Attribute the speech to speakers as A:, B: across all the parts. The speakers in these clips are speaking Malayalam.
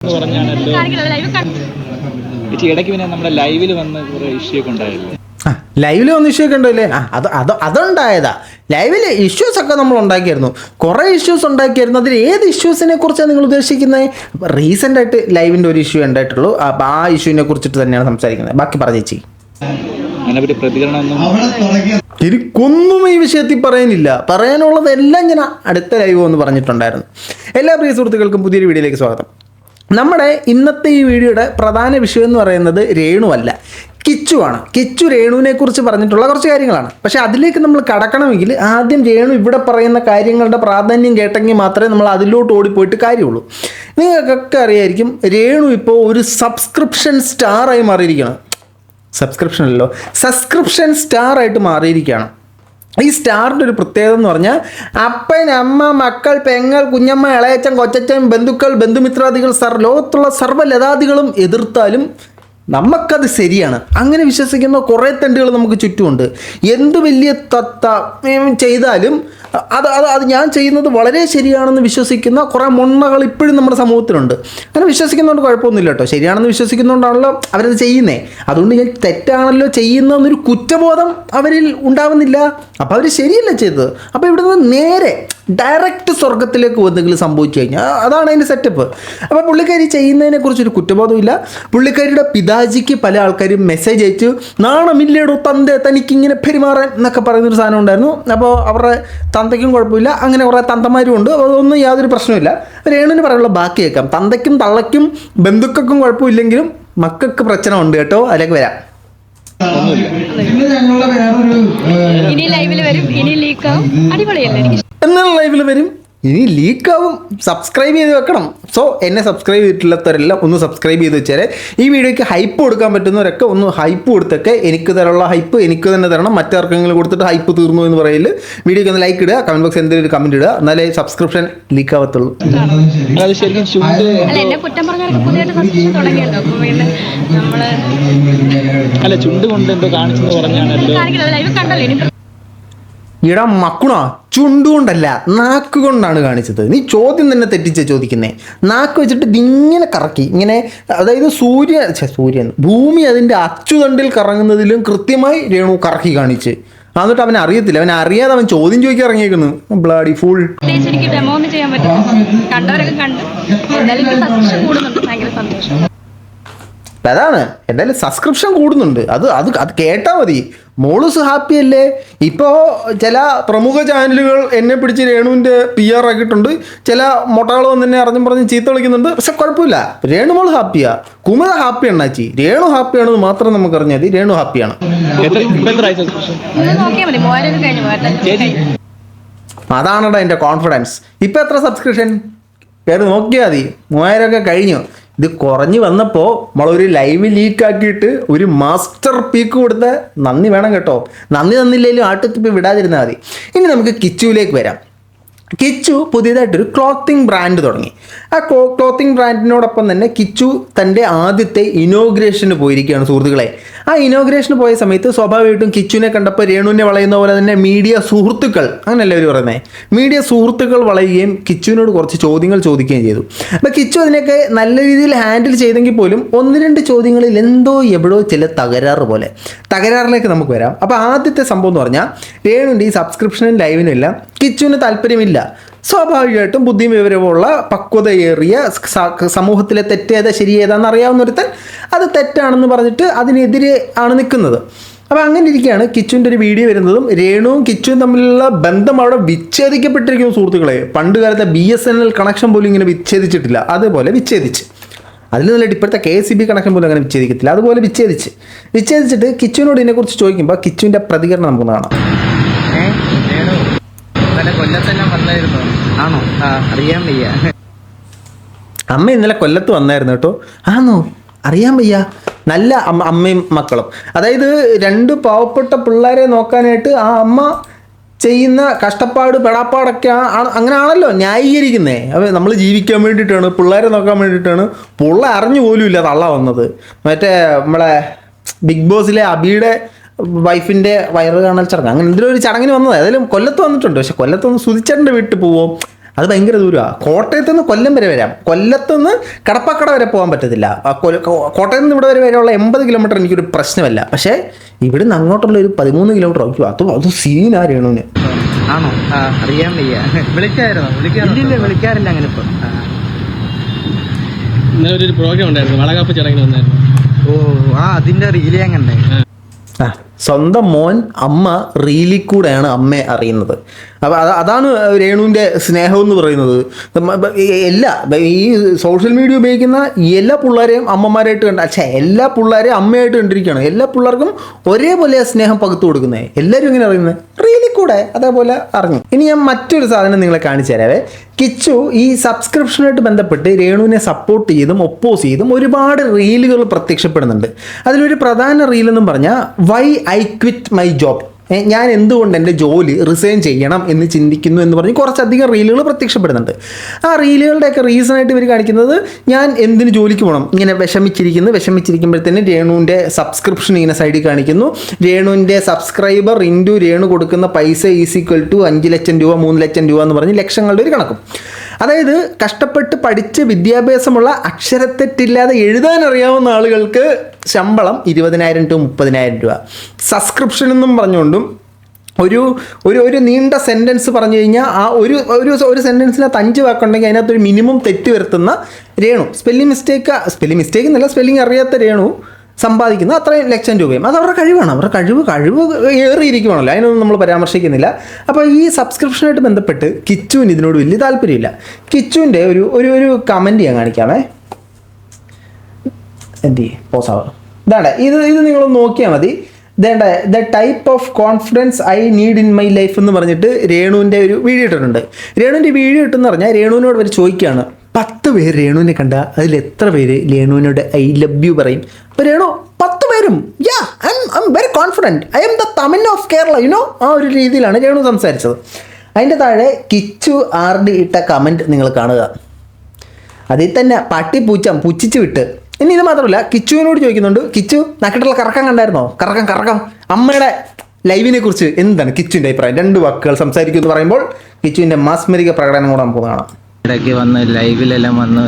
A: പറഞ്ഞാണല്ലോ ഇടയ്ക്ക് പിന്നെ നമ്മുടെ ലൈവിൽ വന്ന് കുറെ ഇഷ്യൂ ഒക്കെ ഉണ്ടായില്ലേ?
B: ലൈവില് വന്ന് ഇഷ്യൂ ഒക്കെ ഉണ്ടല്ലേ? അതുണ്ടായതാ. ലൈവില് ഇഷ്യൂസ് ഒക്കെ നമ്മൾ ഉണ്ടാക്കിയായിരുന്നു, കുറേ ഇഷ്യൂസ് ഉണ്ടാക്കിയായിരുന്നു. അതിൽ ഏത് ഇഷ്യൂസിനെ കുറിച്ചാണ് നിങ്ങൾ ഉദ്ദേശിക്കുന്നത്? റീസെൻ്റ് ആയിട്ട് ലൈവിൻ്റെ ഒരു ഇഷ്യൂ ഉണ്ടായിട്ടുള്ളൂ. അപ്പം ആ ഇഷ്യൂവിനെ കുറിച്ചിട്ട് തന്നെയാണ് സംസാരിക്കുന്നത്. ബാക്കി പറഞ്ഞേച്ചി.
A: അതിനെപ്പറ്റി പ്രതികരണമൊന്നും
B: എനിക്കൊന്നും ഈ വിഷയത്തിൽ പറയാനില്ല. പറയാനുള്ളതെല്ലാം ഞാൻ അടുത്ത ലൈവ് എന്ന് പറഞ്ഞിട്ടുണ്ടായിരുന്നു. എല്ലാ പ്രിയ സുഹൃത്തുക്കൾക്കും പുതിയൊരു വീഡിയോയിലേക്ക് സ്വാഗതം. നമ്മുടെ ഇന്നത്തെ ഈ വീഡിയോയുടെ പ്രധാന വിഷയം എന്ന് പറയുന്നത് രേണുവല്ല, കിച്ചുവാണ്. കിച്ചു രേണുവിനെ കുറിച്ച് പറഞ്ഞിട്ടുള്ള കുറച്ച് കാര്യങ്ങളാണ്. പക്ഷേ അതിലേക്ക് നമ്മൾ കടക്കണമെങ്കിൽ ആദ്യം രേണു ഇവിടെ പറയുന്ന കാര്യങ്ങളുടെ പ്രാധാന്യം കേട്ടെങ്കിൽ മാത്രമേ നമ്മൾ അതിലോട്ട് ഓടിപ്പോയിട്ട് കാര്യമുള്ളൂ. നിങ്ങൾക്കൊക്കെ അറിയായിരിക്കും, രേണു ഇപ്പോൾ ഒരു സബ്സ്ക്രിപ്ഷൻ സ്റ്റാറായി മാറിയിരിക്കുകയാണ്. സബ്സ്ക്രിപ്ഷൻ അല്ലല്ലോ, സബ്സ്ക്രിപ്ഷൻ സ്റ്റാറായിട്ട് മാറിയിരിക്കുകയാണ്. ഈ സ്റ്റാറിൻ്റെ ഒരു പ്രത്യേകത എന്ന് പറഞ്ഞാൽ അപ്പൻ, അമ്മ, മക്കൾ, പെങ്ങൾ, കുഞ്ഞമ്മ, ഇളയച്ചൻ, കൊച്ചച്ചൻ, ബന്ധുക്കൾ, ബന്ധുമിത്രാദികൾ, ലോകത്തുള്ള സർവ്വലതാദികളും എതിർത്താലും നമുക്കത് ശരിയാണ്. അങ്ങനെ വിശ്വസിക്കുന്ന കുറേ തെണ്ടുകൾ നമുക്ക് ചുറ്റുമുണ്ട്. എന്ത് വലിയ ചെയ്താലും അത് ഞാൻ ചെയ്യുന്നത് വളരെ ശരിയാണെന്ന് വിശ്വസിക്കുന്ന കുറേ മൊണ്ണകൾ ഇപ്പോഴും നമ്മുടെ സമൂഹത്തിലുണ്ട്. അങ്ങനെ വിശ്വസിക്കുന്നതുകൊണ്ട് കുഴപ്പമൊന്നുമില്ല കേട്ടോ. ശരിയാണെന്ന് വിശ്വസിക്കുന്നതുകൊണ്ടാണല്ലോ അവരത് ചെയ്യുന്നത്. അതുകൊണ്ട് ഞാൻ തെറ്റാണല്ലോ ചെയ്യുന്നതെന്നൊരു കുറ്റബോധം അവരിൽ ഉണ്ടാവുന്നില്ല. അപ്പോൾ അവർ ശരിയല്ല ചെയ്തത്. അപ്പോൾ ഇവിടെ നിന്ന് നേരെ ഡയറക്റ്റ് സ്വർഗത്തിലേക്ക് എന്തെങ്കിലും സംഭവിച്ചു കഴിഞ്ഞാൽ അതാണ് അതിൻ്റെ സെറ്റപ്പ്. അപ്പോൾ പുള്ളിക്കാരി ചെയ്യുന്നതിനെക്കുറിച്ചൊരു കുറ്റബോധമില്ല. പുള്ളിക്കാരിയുടെ പിതാജിക്ക് പല ആൾക്കാരും മെസ്സേജ് അയച്ചു, നാണമില്ലേടോ തന്തെ തനിക്കിങ്ങനെ പെരുമാറാൻ എന്നൊക്കെ പറയുന്നൊരു സാധനം ഉണ്ടായിരുന്നു. അപ്പോൾ അവരുടെ തന്തയ്ക്കും കുഴപ്പമില്ല, അങ്ങനെ കുറേ തന്തമാരും ഉണ്ട്. അതൊന്നും യാതൊരു പ്രശ്നമില്ല. രേണുവിന് പറയാനുള്ള ബാക്കി കേൾക്കാം. തന്തയ്ക്കും തള്ളയ്ക്കും ബന്ധുക്കൾക്കും കുഴപ്പമില്ലെങ്കിലും മക്കൾക്ക് പ്രശ്നം ഉണ്ട് കേട്ടോ. അതിലേക്ക് വരാം. എന്നാലും ലൈവിൽ വരും, ഇനി ലീക്കാവും. സബ്സ്ക്രൈബ് ചെയ്ത് വെക്കണം. സോ എന്നെ സബ്സ്ക്രൈബ് ചെയ്തിട്ടില്ലാത്തവരെല്ലാം ഒന്ന് സബ്സ്ക്രൈബ് ചെയ്ത് വെച്ചാൽ ഈ വീഡിയോയ്ക്ക് ഹൈപ്പ് കൊടുക്കാൻ പറ്റുന്നവരൊക്കെ ഒന്ന് ഹൈപ്പ് കൊടുത്തൊക്കെ എനിക്ക് തരാനുള്ള ഹൈപ്പ് എനിക്ക് തന്നെ തരണം. മറ്റാർക്കെങ്കിലും കൊടുത്തിട്ട് ഹൈപ്പ് തീർന്നു എന്ന് പറയൽ വീഡിയോയ്ക്ക് ഒന്ന് ലൈക്ക് ഇടുക, കമൻറ്റ് ബോക്സ് എന്തെങ്കിലും ഒരു കമൻറ്റ് ഇടുക, എന്നാലേ സബ്സ്ക്രിപ്ഷൻ ലീക്ക് ആവത്തുള്ളൂ.
A: അല്ല, ചുണ്ട് കൊണ്ട് എന്തോ കാണിച്ചെന്ന് പറഞ്ഞാണല്ലോ.
B: ഇടാ മക്കുണോ, ചുണ്ടുകൊണ്ടല്ല നാക്കുകൊണ്ടാണ് കാണിച്ചത്. നീ ചോദ്യം തന്നെ തെറ്റിച്ച ചോദിക്കുന്നേ. നാക്ക് വെച്ചിട്ട് ഇതിങ്ങനെ കറക്കി ഇങ്ങനെ, അതായത് സൂര്യൻ ഭൂമി അതിൻ്റെ അച്ചുതണ്ടിൽ കറങ്ങുന്നതിലും കൃത്യമായി രേണു കറക്കി കാണിച്ച്. എന്നിട്ട് അവൻ അറിയത്തില്ല, അവൻ അറിയാതെ അവൻ ചോദ്യം ചോദിക്കാൻ ഇറങ്ങിയേക്കുന്നു. Bloody full. അതാണ് എന്തായാലും സബ്സ്ക്രിപ്ഷൻ കൂടുന്നുണ്ട്. അത് കേട്ടാൽ മതി. മോളൂസ് ഹാപ്പി അല്ലേ? ഇപ്പോൾ ചില പ്രമുഖ ചാനലുകൾ എന്നെ പിടിച്ച് രേണുവിൻ്റെ PR ആക്കിയിട്ടുണ്ട്. ചില മൊട്ടകൾ വന്ന് എന്നെ അറിഞ്ഞും പറഞ്ഞ് ചീത്ത വിളിക്കുന്നുണ്ട്. പക്ഷെ കുഴപ്പമില്ല, രേണു മോൾ ഹാപ്പിയാ. കുമര ഹാപ്പിയാണ് ചേച്ചി. രേണു ഹാപ്പിയാണെന്ന് മാത്രം നമുക്ക് അറിഞ്ഞാൽ മതി. രേണു ഹാപ്പിയാണ്. അതാണടാ എൻ്റെ കോൺഫിഡൻസ്. ഇപ്പം എത്ര സബ്സ്ക്രിപ്ഷൻ കയറി നോക്കിയാൽ മതി. 3000 കഴിഞ്ഞു. ഇത് കുറഞ്ഞ് വന്നപ്പോൾ നമ്മളൊരു ലൈവ് ലീക്ക് ആക്കിയിട്ട് ഒരു മാസ്റ്റർ പീക്ക് കൊടുത്ത നന്ദി വേണം കേട്ടോ. നന്ദി തന്നില്ലെങ്കിലും ആട്ടത്തിപ്പ് വിടാതിരുന്നാൽ മതി. ഇനി നമുക്ക് കിച്ചുവിലേക്ക് വരാം. കിച്ചു പുതിയതായിട്ടൊരു ക്ലോത്തിങ് ബ്രാൻഡ് തുടങ്ങി. ആ ക്ലോത്തിങ് ബ്രാൻഡിനോടൊപ്പം തന്നെ കിച്ചു തൻ്റെ ആദ്യത്തെ ഇനോഗ്രേഷന് പോയിരിക്കുകയാണ് സുഹൃത്തുക്കളെ. ആ ഇനോഗ്രേഷന് പോയ സമയത്ത് സ്വാഭാവികമായിട്ടും കിച്ചുവിനെ കണ്ടപ്പോൾ രേണുവിനെ വളയുന്ന പോലെ തന്നെ മീഡിയ സുഹൃത്തുക്കൾ, അങ്ങനെയല്ലേ അവർ പറയുന്നത്, മീഡിയ സുഹൃത്തുക്കൾ വളയുകയും കിച്ചുവിനോട് കുറച്ച് ചോദ്യങ്ങൾ ചോദിക്കുകയും ചെയ്തു. അപ്പോൾ കിച്ചു അതിനൊക്കെ നല്ല രീതിയിൽ ഹാൻഡിൽ ചെയ്തെങ്കിൽ പോലും 1-2 ചോദ്യങ്ങളിൽ എന്തോ എവിടോ ചില തകരാറിലേക്ക് നമുക്ക് വരാം. അപ്പോൾ ആദ്യത്തെ സംഭവം എന്ന് പറഞ്ഞാൽ രേണുവിൻ്റെ ഈ സബ്സ്ക്രിപ്ഷനും ലൈവിനും എല്ലാം കിച്ചുവിന് താല്പര്യമില്ല. സ്വാഭാവികമായിട്ടും ബുദ്ധിയും വിവരമുള്ള പക്വതയേറിയ സമൂഹത്തിലെ തെറ്റേതാ ശരി ഏതാണെന്ന് അറിയാവുന്ന ഒരുത്തൻ അത് തെറ്റാണെന്ന് പറഞ്ഞിട്ട് അതിനെതിരെ ആണ് നിൽക്കുന്നത്. അപ്പോൾ അങ്ങനെ ഇരിക്കുകയാണ് കിച്ചുവിൻ്റെ ഒരു വീഡിയോ വരുന്നതും രേണുവും കിച്ചുവും തമ്മിലുള്ള ബന്ധം അവിടെ വിച്ഛേദിക്കപ്പെട്ടിരിക്കുന്നു സുഹൃത്തുക്കളെ. പണ്ട് കാലത്തെ BSNL കണക്ഷൻ പോലും ഇങ്ങനെ വിച്ഛേദിച്ചിട്ടില്ല. അതുപോലെ വിച്ഛേദിച്ച്, അതിൽ നല്ല ഇപ്പോഴത്തെ KCB കണക്ഷൻ പോലും അങ്ങനെ വിച്ഛേദിക്കത്തില്ല. അതുപോലെ വിച്ഛേദിച്ചിട്ട് കിച്ചുവിനോട് ഇതിനെക്കുറിച്ച് ചോദിക്കുമ്പോൾ കിച്ചുവിൻ്റെ പ്രതികരണം നമുക്ക് കാണാം.
A: കൊല്ലത്തെല്ലാം വന്നായിരുന്നു. ആണോ? അറിയാൻ വയ്യ.
B: അമ്മ ഇന്നലെ കൊല്ലത്ത് വന്നായിരുന്നു കേട്ടോ. ആണോ? അറിയാൻ വയ്യ. നല്ല അമ്മയും മക്കളും. അതായത് 2 പാവപ്പെട്ട പിള്ളേരെ നോക്കാനായിട്ട് ആ അമ്മ ചെയ്യുന്ന കഷ്ടപ്പാട് പെടാപ്പാടൊക്കെ അങ്ങനെയാണല്ലോ ന്യായീകരിക്കുന്നത്. അപ്പോൾ നമ്മൾ ജീവിക്കാൻ വേണ്ടിയിട്ടാണ്, പിള്ളേരെ നോക്കാൻ വേണ്ടിയിട്ടാണ്. പുള്ള അറിഞ്ഞു പോലും ഇല്ല തള്ള വന്നത്. മറ്റേ നമ്മളെ ബിഗ് ബോസിലെ അബിയുടെ വൈഫിൻ്റെ വയറ് കാണൽ ചടങ്ങ്, അങ്ങനെ എന്തെങ്കിലും ഒരു ചടങ്ങിന് വന്നത്. ഏതായാലും കൊല്ലത്ത് വന്നിട്ടുണ്ട്. പക്ഷെ കൊല്ലത്തൊന്ന് സുധിച്ചേട്ടൻ്റെ വീട്ടിൽ പോവോ അത് ഭയങ്കര ദൂരമാണ്. കോട്ടയത്ത് നിന്ന് കൊല്ലം വരെ വരാം, കൊല്ലത്ത് നിന്ന് കടപ്പാക്കട വരെ പോകാൻ പറ്റത്തില്ല. കോട്ടയത്ത് നിന്ന് ഇവിടെ വരെയുള്ള 80 കിലോമീറ്റർ എനിക്കൊരു പ്രശ്നമല്ല. പക്ഷേ ഇവിടുന്ന് അങ്ങോട്ടുള്ള ഒരു 13 കിലോമീറ്റർ ആയിരിക്കും. അത് സീനാ രേണുവിന്.
C: ആണോ? അറിയാൻ വയ്യ. വിളിക്കാറില്ല അങ്ങനെ. ഇപ്പം
A: ഇന്നലെ ഒരു പ്രോഗ്രാം ഉണ്ടായിരുന്നു, വളകാപ്പ് ചടങ്ങിന് വന്നായിരുന്നു.
C: അതിന്റെ റീല് ഞാൻ കണ്ടേ.
B: സ്വന്തം മോൻ അമ്മ റീലിൽ കൂടെയാണ് അമ്മയെ അറിയുന്നത്. അപ്പോൾ അതാണ് രേണുവിൻ്റെ സ്നേഹം എന്ന് പറയുന്നത്. ഈ സോഷ്യൽ മീഡിയ ഉപയോഗിക്കുന്ന എല്ലാ പിള്ളേരെയും അമ്മമാരായിട്ട് എല്ലാ പിള്ളേരെയും അമ്മയായിട്ട് കണ്ടിരിക്കുകയാണ്. എല്ലാ പിള്ളേർക്കും ഒരേപോലെ സ്നേഹം പകുത്തു കൊടുക്കുന്നത്. എല്ലാവരും ഇങ്ങനെ അറിയുന്നത് റീലിൽ കൂടെ അതേപോലെ അറിഞ്ഞു. ഇനി ഞാൻ മറ്റൊരു സാധനം നിങ്ങളെ കാണിച്ചു തരാവേ. കിച്ചു ഈ സബ്സ്ക്രിപ്ഷനായിട്ട് ബന്ധപ്പെട്ട് രേണുവിനെ സപ്പോർട്ട് ചെയ്തും ഒപ്പോസ് ചെയ്തും ഒരുപാട് റീലുകൾ പ്രത്യക്ഷപ്പെടുന്നുണ്ട്. അതിലൊരു പ്രധാന റീലെന്നും പറഞ്ഞാൽ why I quit my job, ഞാൻ എന്തുകൊണ്ട് എൻ്റെ ജോലി റിസൈൻ ചെയ്യണം എന്ന് ചിന്തിക്കുന്നു എന്ന് പറഞ്ഞ് കുറച്ചധികം റീലുകൾ പ്രത്യക്ഷപ്പെടുന്നുണ്ട്. ആ റീലുകളുടെയൊക്കെ റീസണായിട്ട് ഇവർ കാണിക്കുന്നത് ഞാൻ എന്തിന് ജോലിക്ക് പോകണം, ഇങ്ങനെ വിഷമിച്ചിരിക്കുമ്പോഴത്തേന് രേണുവിൻ്റെ സബ്സ്ക്രിപ്ഷൻ ഇങ്ങനെ സൈഡിൽ കാണിക്കുന്നു. രേണുവിൻ്റെ സബ്സ്ക്രൈബർ ഇൻറ്റു രേണു കൊടുക്കുന്ന പൈസ ഈക്വൽ ടു 5 ലക്ഷം രൂപ 3 ലക്ഷം രൂപ എന്ന് പറഞ്ഞ് ലക്ഷങ്ങളുടെ ഒരു കണക്കും. അതായത് കഷ്ടപ്പെട്ട് പഠിച്ച് വിദ്യാഭ്യാസമുള്ള അക്ഷരത്തെറ്റില്ലാതെ എഴുതാൻ അറിയാവുന്ന ആളുകൾക്ക് ശമ്പളം 20,000 to 30,000 രൂപ. സബ്സ്ക്രിപ്ഷൻ എന്നും പറഞ്ഞുകൊണ്ടും ഒരു നീണ്ട സെൻറ്റൻസ് പറഞ്ഞു കഴിഞ്ഞാൽ ആ ഒരു സെൻറ്റൻസിനകത്ത് 5 വാക്കുണ്ടെങ്കിൽ അതിനകത്തൊരു മിനിമം തെറ്റ് വരുത്തുന്ന രേണു, സ്പെല്ലിംഗ് മിസ്റ്റേക്ക് എന്നല്ല, സ്പെല്ലിംഗ് അറിയാത്ത രേണു സമ്പാദിക്കുന്ന അത്രയും ലക്ഷം രൂപയും. അത് അവരുടെ കഴിവാണ്. അവരുടെ കഴിവ് ഏറിയിരിക്കുവാണല്ലോ, അതിനൊന്നും നമ്മൾ പരാമർശിക്കുന്നില്ല. അപ്പോൾ ഈ സബ്സ്ക്രിപ്ഷനായിട്ട് ബന്ധപ്പെട്ട് കിച്ചുവിന് ഇതിനോട് വലിയ താല്പര്യമില്ല. കിച്ചുവിൻ്റെ ഒരു കമൻറ്റ് ഞാൻ കാണിക്കാമേ. എന്ത് പോസാവ് ഇതാണ്ടേ, ഇത് നിങ്ങളൊന്ന് നോക്കിയാൽ മതി. ഇതേണ്ട the type of confidence I need in my life എന്ന് പറഞ്ഞിട്ട് രേണുവിൻ്റെ ഒരു വീഡിയോ ഇട്ടിട്ടുണ്ട്. രേണുവിൻ്റെ വീഡിയോ ഇട്ടെന്ന് പറഞ്ഞാൽ രേണുവിനോട് അവർ ചോദിക്കുകയാണ്, 10 പേര് രേണുവിനെ കണ്ട അതിൽ എത്ര പേര് രേണുവിനോട് ഐ ലവ് യു പറയും? അപ്പോൾ രേണു 10 പേരും I am very confident, I M the Tamil of Kerala ആ ഒരു രീതിയിലാണ് രേണു സംസാരിച്ചത്. അതിൻ്റെ താഴെ കിച്ചു RD ഇട്ട കമൻറ്റ് നിങ്ങൾ കാണുക. അതിൽ തന്നെ പട്ടി പുച്ഛിച്ച് വിട്ട്. ഇനി ഇത് മാത്രമല്ല, കിച്ചുവിനോട് ചോദിക്കുന്നുണ്ട്, കിച്ചു നക്കിട്ടുള്ള കറക്കം കണ്ടായിരുന്നോ? കറക്കം അമ്മയുടെ ലൈവിനെ കുറിച്ച് എന്താണ് കിച്ചുവിൻ്റെ അഭിപ്രായം? 2 വാക്കുകൾ സംസാരിക്കും എന്ന് പറയുമ്പോൾ കിച്ചുവിൻ്റെ മാസ്മരിക പ്രകടനം കൂടെ നമുക്ക് കാണാം.
C: ഇടയ്ക്ക് വന്ന് ലൈവിലെല്ലാം വന്ന്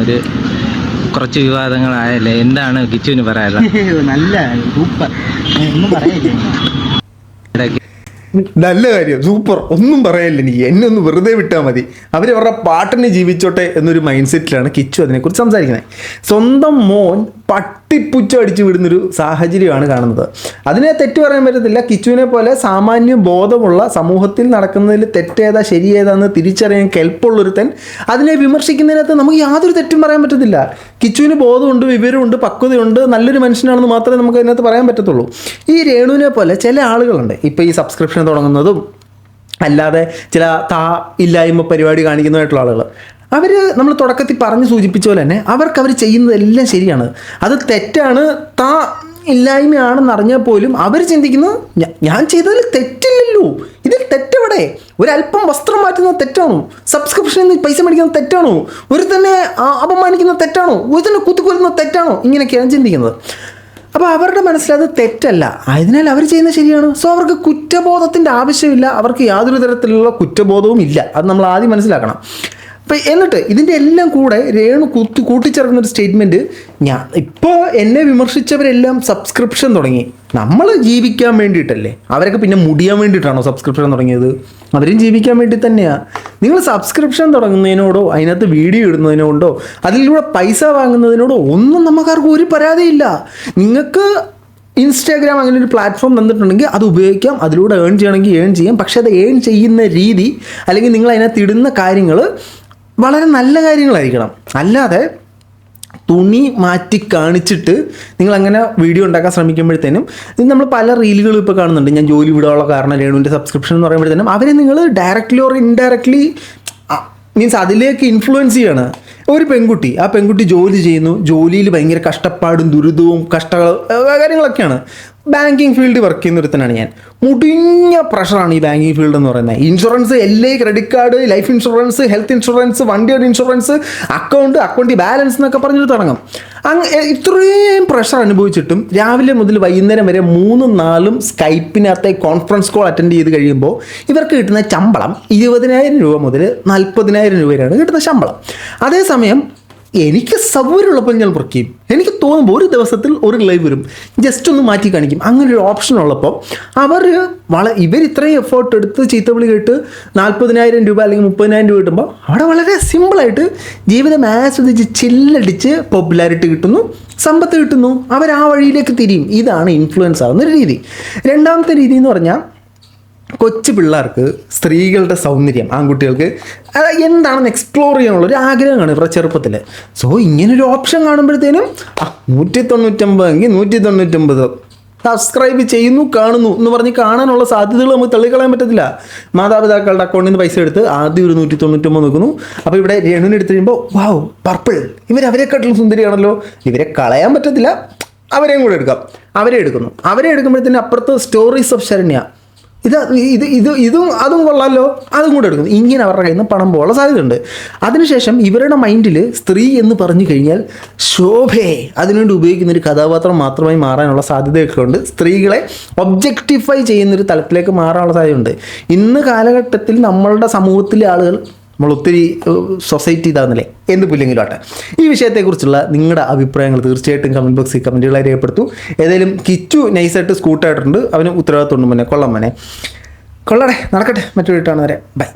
C: കുറച്ച് വിവാദങ്ങളായല്ലേ, എന്താണ് കിച്ചുവിന് പറയാനുള്ളത്? നല്ല സൂപ്പർ, ഒന്നും പറയില്ലേ?
B: നല്ല കാര്യം, സൂപ്പർ, ഒന്നും പറയല്ല, എനിക്ക് എന്നെ ഒന്ന് വെറുതെ വിട്ടാൽ മതി, അവരവരുടെ പാട്ടിനെ ജീവിച്ചോട്ടെ എന്നൊരു മൈൻഡ് സെറ്റിലാണ് കിച്ചു അതിനെക്കുറിച്ച് സംസാരിക്കുന്നത്. സ്വന്തം മോൻ പട്ടിപ്പുച്ച അടിച്ചു വിടുന്നൊരു സാഹചര്യമാണ് കാണുന്നത്. അതിനെ തെറ്റ് പറയാൻ പറ്റത്തില്ല. കിച്ചുവിനെ പോലെ സാമാന്യ ബോധമുള്ള സമൂഹത്തിൽ നടക്കുന്നതിൽ തെറ്റേതാ ശരിയേതാന്ന് തിരിച്ചറിയാൻ കെൽപ്പുള്ളൊരുത്തൻ അതിനെ വിമർശിക്കുന്നതിനകത്ത് നമുക്ക് യാതൊരു തെറ്റും പറയാൻ പറ്റത്തില്ല. കിച്ചുവിന് ബോധമുണ്ട്, വിവരമുണ്ട്, പക്വതയുണ്ട്, നല്ലൊരു മനുഷ്യനാണെന്ന് മാത്രമേ നമുക്ക് അതിനകത്ത് പറയാൻ പറ്റത്തുള്ളൂ. ഈ രേണുവിനെ പോലെ ചില ആളുകളുണ്ട്, ഇപ്പോൾ ഈ സബ്സ്ക്രിപ്ഷൻ തുടങ്ങുന്നതും അല്ലാതെ ചില ഇല്ലായ്മ പരിപാടി കാണിക്കുന്നതായിട്ടുള്ള ആളുകൾ. അവർ നമ്മൾ തുടക്കത്തിൽ പറഞ്ഞ് സൂചിപ്പിച്ച പോലെ തന്നെ അവർ ചെയ്യുന്നതെല്ലാം ശരിയാണ്, അത് തെറ്റാണ്, ഇല്ലായ്മയാണെന്ന് അറിഞ്ഞാൽ പോലും അവർ ചിന്തിക്കുന്നത് ഞാൻ ചെയ്തതിൽ തെറ്റില്ലല്ലോ, ഇതിൽ തെറ്റെവിടെ? ഒരല്പം വസ്ത്രം മാറ്റുന്നത് തെറ്റാണോ? സബ്സ്ക്രിപ്ഷനിൽ നിന്ന് പൈസ മേടിക്കുന്നത് തെറ്റാണോ? ഒരു തന്നെ അപമാനിക്കുന്നത് തെറ്റാണോ? ഒരു തന്നെ കുത്തിക്കൊല്ലുന്നത് തെറ്റാണോ? ഇങ്ങനെയൊക്കെയാണ് ചിന്തിക്കുന്നത്. അപ്പോൾ അവരുടെ മനസ്സിലത് തെറ്റല്ല, അതിനാൽ അവർ ചെയ്യുന്നത് ശരിയാണ്. സോ അവർക്ക് കുറ്റബോധത്തിൻ്റെ ആവശ്യമില്ല, അവർക്ക് യാതൊരു തരത്തിലുള്ള കുറ്റബോധവും ഇല്ല. അത് നമ്മൾ ആദ്യം മനസ്സിലാക്കണം. അപ്പം എന്നിട്ട് ഇതിൻ്റെ എല്ലാം കൂടെ രേണു കൂട്ടിച്ചേർക്കുന്നൊരു സ്റ്റേറ്റ്മെൻറ്റ്, ഇപ്പോൾ എന്നെ വിമർശിച്ചവരെല്ലാം സബ്സ്ക്രിപ്ഷൻ തുടങ്ങി, നമ്മൾ ജീവിക്കാൻ വേണ്ടിയിട്ടല്ലേ, അവരൊക്കെ പിന്നെ മുടിയാൻ വേണ്ടിയിട്ടാണോ സബ്സ്ക്രിപ്ഷൻ തുടങ്ങിയത്? അവരും ജീവിക്കാൻ വേണ്ടി തന്നെയാണ്. നിങ്ങൾ സബ്സ്ക്രിപ്ഷൻ തുടങ്ങുന്നതിനോടോ അതിനകത്ത് വീഡിയോ ഇടുന്നതിനോടോ അതിലൂടെ പൈസ വാങ്ങുന്നതിനോടോ ഒന്നും നമുക്കാർക്കും ഒരു പരാതിയില്ല. നിങ്ങൾക്ക് ഇൻസ്റ്റാഗ്രാം അങ്ങനെ ഒരു പ്ലാറ്റ്ഫോം തന്നിട്ടുണ്ടെങ്കിൽ അത് ഉപയോഗിക്കാം, അതിലൂടെ ഏൺ ചെയ്യണമെങ്കിൽ ഏൺ ചെയ്യാം. പക്ഷേ അത് ഏൺ ചെയ്യുന്ന രീതി അല്ലെങ്കിൽ നിങ്ങൾ അതിനകത്ത് ഇടുന്ന കാര്യങ്ങൾ വളരെ നല്ല കാര്യങ്ങളായിരിക്കണം. അല്ലാതെ തുണി മാറ്റി കാണിച്ചിട്ട് നിങ്ങളങ്ങനെ വീഡിയോ ഉണ്ടാക്കാൻ ശ്രമിക്കുമ്പോഴത്തേനും ഇത് നമ്മൾ പല റീലുകളും ഇപ്പോൾ കാണുന്നുണ്ട്. ഞാൻ ജോലി വിടാനുള്ള കാരണം രേണുവിൻ്റെ സബ്സ്ക്രിപ്ഷൻ എന്ന് പറയുമ്പോഴത്തേനും അവരെ നിങ്ങൾ ഡയറക്റ്റ്ലി ഓർ ഇൻഡയറക്ട്ലി മീൻസ് അതിലേക്ക് ഇൻഫ്ലുവൻസ് ചെയ്യാണ്. ഒരു പെൺകുട്ടി, ആ പെൺകുട്ടി ജോലി ചെയ്യുന്നു, ജോലിയിൽ ഭയങ്കര കഷ്ടപ്പാടും ദുരിതവും കാര്യങ്ങളൊക്കെയാണ്. ബാങ്കിങ് ഫീൽഡിൽ വർക്ക് ചെയ്യുന്ന ഒരുത്തനാണ് ഞാൻ. മുടിഞ്ഞ പ്രഷറാണ് ഈ ബാങ്കിങ് ഫീൽഡ് എന്ന് പറയുന്നത്. Insurance, credit card, life insurance, health insurance, വണ്ടിയുടെ ഇൻഷുറൻസ്, അക്കൗണ്ട് ബാലൻസ് എന്നൊക്കെ പറഞ്ഞിട്ട് തുടങ്ങും. ഇത്രയും പ്രഷർ അനുഭവിച്ചിട്ടും രാവിലെ മുതൽ വൈകുന്നേരം വരെ 3-4 സ്കൈപ്പിനകത്തെ കോൺഫറൻസ് കോൾ അറ്റൻഡ് ചെയ്ത് കഴിയുമ്പോൾ ഇവർക്ക് കിട്ടുന്ന ശമ്പളം 20,000 രൂപ മുതൽ 40,000 രൂപ വരെയാണ് കിട്ടുന്ന ശമ്പളം. അതേസമയം എനിക്ക് സൗകര്യമുള്ളപ്പോൾ ഞാൻ വർക്ക് ചെയ്യും. എനിക്ക് തോന്നുമ്പോൾ ഒരു ദിവസത്തിൽ ഒരു ലൈവ് വരും, ജസ്റ്റ് ഒന്ന് മാറ്റി കാണിക്കും. അങ്ങനെ ഒരു ഓപ്ഷൻ ഉള്ളപ്പോൾ ഇവർ ഇത്രയും എഫേർട്ട് എടുത്ത് ചീത്തവിളി കേട്ട് 40,000 രൂപ അല്ലെങ്കിൽ 30,000 രൂപ കിട്ടുമ്പോൾ അവിടെ വളരെ സിമ്പിളായിട്ട് ജീവിതം ആസ്വദിച്ച് ചില്ലടിച്ച് പോപ്പുലാരിറ്റി കിട്ടുന്നു, സമ്പത്ത് കിട്ടുന്നു. അവർ ആ വഴിയിലേക്ക് തിരിയും. ഇതാണ് ഇൻഫ്ലുവൻസ് ആകുന്നൊരു രീതി. രണ്ടാമത്തെ രീതി എന്ന് പറഞ്ഞാൽ കൊച്ചു പിള്ളേർക്ക് സ്ത്രീകളുടെ സൗന്ദര്യം, ആൺകുട്ടികൾക്ക് എന്താണെന്ന് എക്സ്പ്ലോർ ചെയ്യാനുള്ളൊരു ആഗ്രഹമാണ് ഇവരുടെ ചെറുപ്പത്തിൽ. സോ ഇങ്ങനൊരു ഓപ്ഷൻ കാണുമ്പോഴത്തേനും 199 എങ്കിൽ 199 സബ്സ്ക്രൈബ് ചെയ്യുന്നു, കാണുന്നു എന്ന് പറഞ്ഞ് കാണാനുള്ള സാധ്യതകൾ നമുക്ക് തള്ളിക്കളയാൻ പറ്റത്തില്ല. മാതാപിതാക്കളുടെ അക്കൗണ്ടിൽ നിന്ന് പൈസ എടുത്ത് ആദ്യം ഒരു 199 നോക്കുന്നു. അപ്പോൾ ഇവിടെ രേണുവിന് എടുത്ത് കഴിയുമ്പോൾ വാവ് പർപ്പിൾ, ഇവരവരെക്കാട്ടിലും സുന്ദരിയാണല്ലോ, ഇവരെ കളയാൻ പറ്റത്തില്ല, അവരെയും കൂടെ എടുക്കാം. അവരെ എടുക്കുമ്പോഴത്തേനും അപ്പുറത്ത് സ്റ്റോറീസ് ഓഫ് ശരണ്യ, ഇതും അതും കൊള്ളാമല്ലോ, അതും കൂടെ എടുക്കുന്നു. ഇങ്ങനെ അവരുടെ കയ്യിൽ നിന്ന് പണം പോകാനുള്ള സാധ്യതയുണ്ട്. അതിനുശേഷം ഇവരുടെ മൈൻഡിൽ സ്ത്രീ എന്ന് പറഞ്ഞു കഴിഞ്ഞാൽ ശോഭയെ അതിനുവേണ്ടി ഉപയോഗിക്കുന്ന ഒരു കഥാപാത്രം മാത്രമായി മാറാനുള്ള സാധ്യതയൊക്കെ ഉണ്ട്. സ്ത്രീകളെ ഒബ്ജക്റ്റിഫൈ ചെയ്യുന്നൊരു തലത്തിലേക്ക് മാറാനുള്ള സാധ്യതയുണ്ട്. ഇന്ന് കാലഘട്ടത്തിൽ നമ്മളുടെ സമൂഹത്തിലെ ആളുകൾ ഒത്തിരി സൊസൈറ്റി ഇതാകുന്നില്ലേ, എന്ത് പുല്ലെങ്കിലും ആട്ടെ. ഈ വിഷയത്തെക്കുറിച്ചുള്ള നിങ്ങളുടെ അഭിപ്രായങ്ങൾ തീർച്ചയായിട്ടും കമൻറ്റ് ബോക്സിൽ കമൻറ്റുകളായി രേഖപ്പെടുത്തു. ഏതായാലും കിച്ചു നൈസായിട്ട് സ്കൂട്ടായിട്ടുണ്ട്, അവന് ഉത്തരവാദിത്തം ഉണ്ട്. കൊള്ളാം മോനെ, കൊള്ളടെ നടക്കട്ടെ. മറ്റൊരു വീട്ടാണ് വരെ. ബൈ.